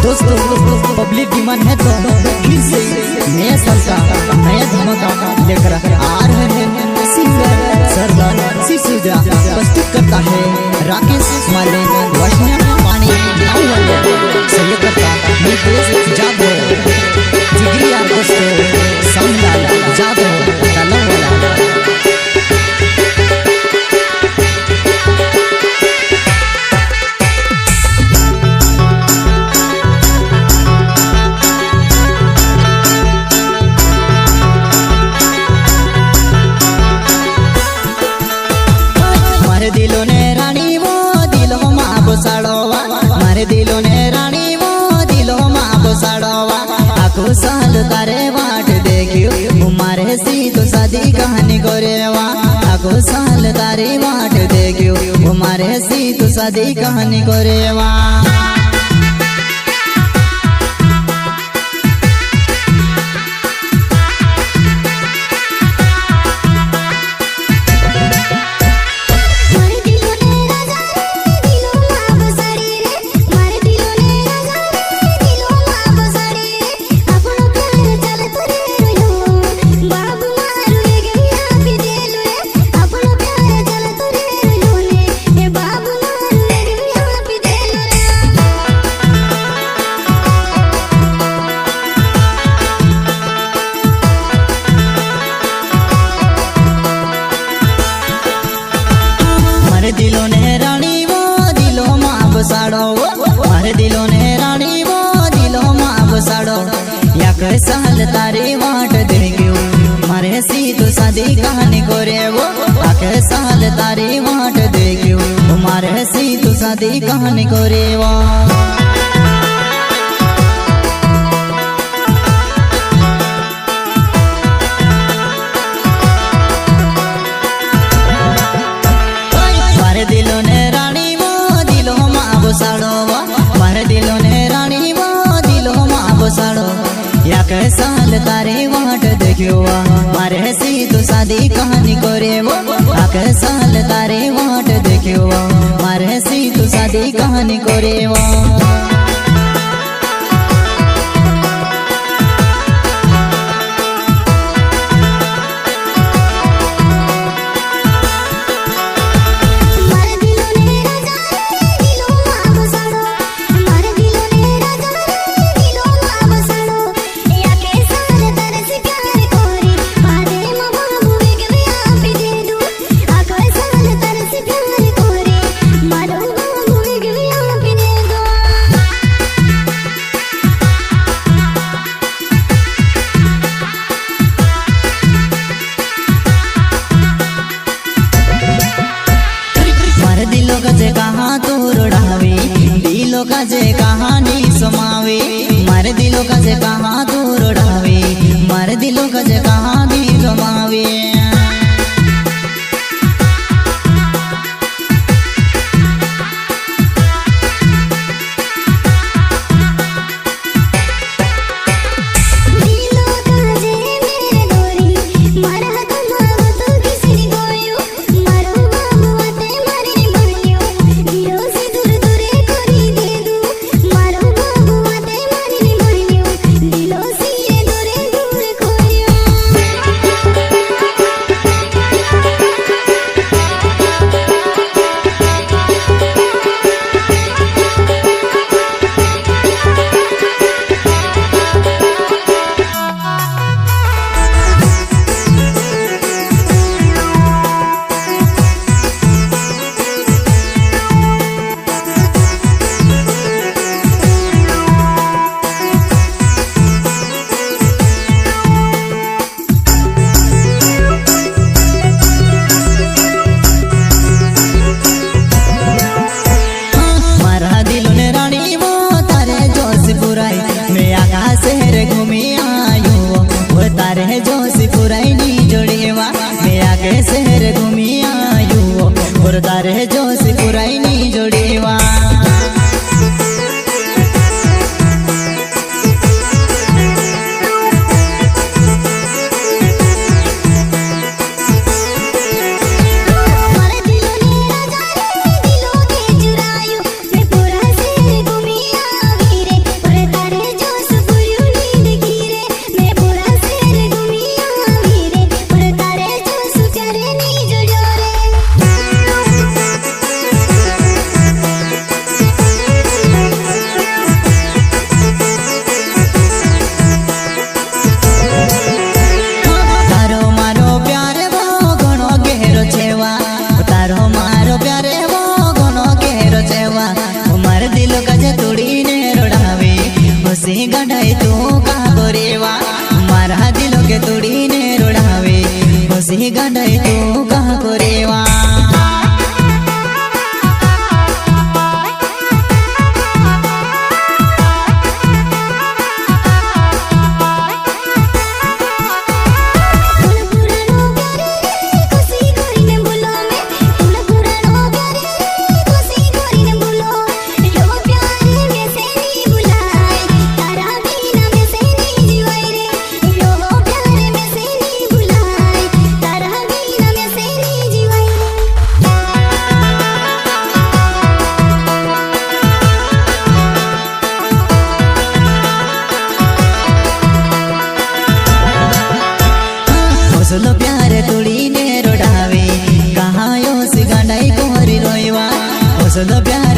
दोस्तों public demand है तो फिर से नया साल का नया धमाका लेकर आ रहे हैं। सिंगर सरदार सिसुजा प्रस्तुत करता है राकेश माले वैष्णव पानी सहयोगकर्ता नितेश जादव जिगरिया दोस्तों संलाल जादव तलवाला। दिलों ने रानी वो दिलों माँ बसाड़ोवा, मारे दिलों ने रानी वो दिलों माँ बसाड़ोवा। आखो साल तारे बाट देखियो मारे सी तो शादी कहानी गोरेवा। आखो साल तारे बाट देखियो मारे सी तो शादी कहानी गोरेवा। दिलों ने रानी वो दिलों माँ बसाड़ो, मारे दिलों ने रानी वो दिलों माँ बसाड़ो। या कई साल तारी वाट देगियो मारे सी तो शादी कहानी करे वो। कई साल तारी वाट देगियो मारे सी तो शादी कहानी करे वो। दिलों ने रानी वो दिलों माँ बसाड़ो, मारे दिलों ने रानी वो दिलों माँ बसाड़ो। या कई साल तारे वाट देखियो मारे सी तो शादी कहानी करे वो। कई साल तारे वाट देखियो मारे सी तो शादी कहानी करे वो। दिलों का जे कहाँ तू रुड़ावी, दिलों का जे कहानी सुमावी। मारे दिलों का जे कहाँ तू रुड़ावी, मारे दिलों का जे कहानी सुमावी। दिलों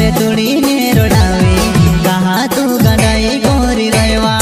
मारे तुड़ी ने रोडावे कहा तू गंडाई गोरी रेवा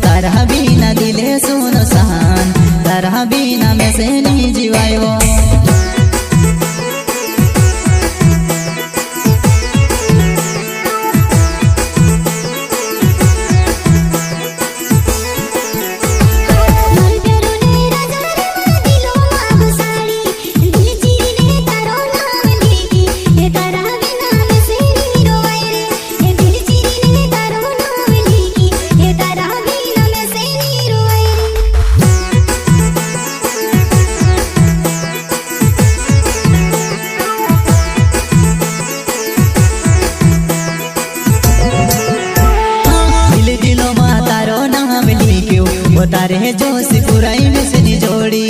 तारा बिना दिले सुन सहन तारा बिना में से नहीं जीवायो तारे जोश पुराई में से निजोड़ी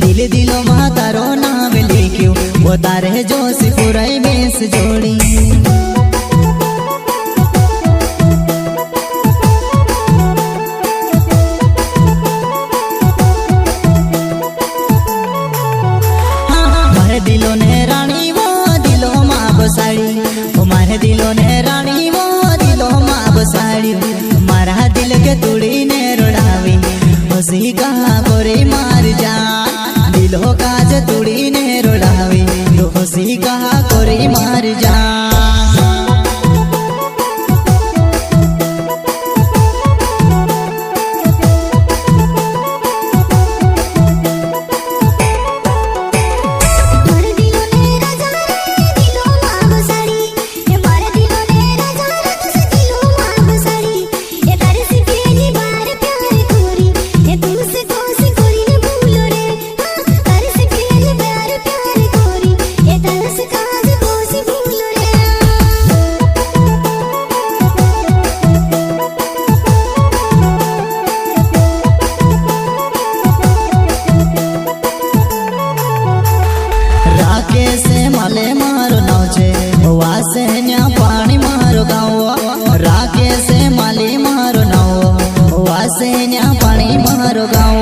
दिल दिलो माँ तारो नाम लिखियो वो तारे जोश पुराई में से जोड़ी मारे दिलो ने रानी वो दिलो माँ बसाड़ी वो मारे दिलो ने रानी वो दिलो माँ बसाड़ी मारा दिल के तुड़ी ने रोड़ावी हसी कहा गोरे मार जा दिलो काज तुड़ी ने रोड़ावी तो हसी कहा गोरे मार जा माले मारो नाव छे वासे न्या पानी मारो गाँव राके से माले मारो नाव वासे न्या पानी मारो गाँव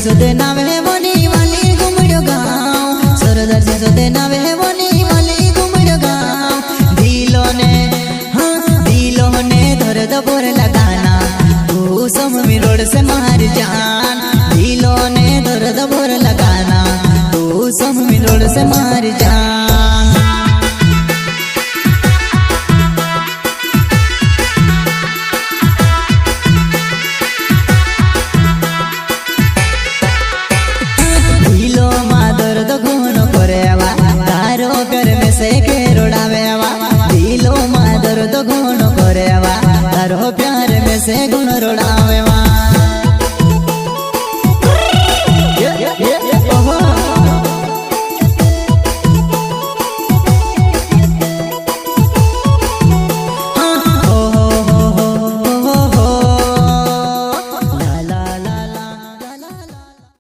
सोदे नावे वनी वाली घुमड़ो गाँव सरदार से सोदे नावे वनी वाली घुमड़ो गाँव दिलो ने दर्द बोर लगाना तू सब मिरोड़ से मार जान दिलो ने दर्द बोर लगाना तू सब मिरोड़ से मार जान दिलो माँ दर्द गुण करे तारो प्यार में से गुण रोड़ावे।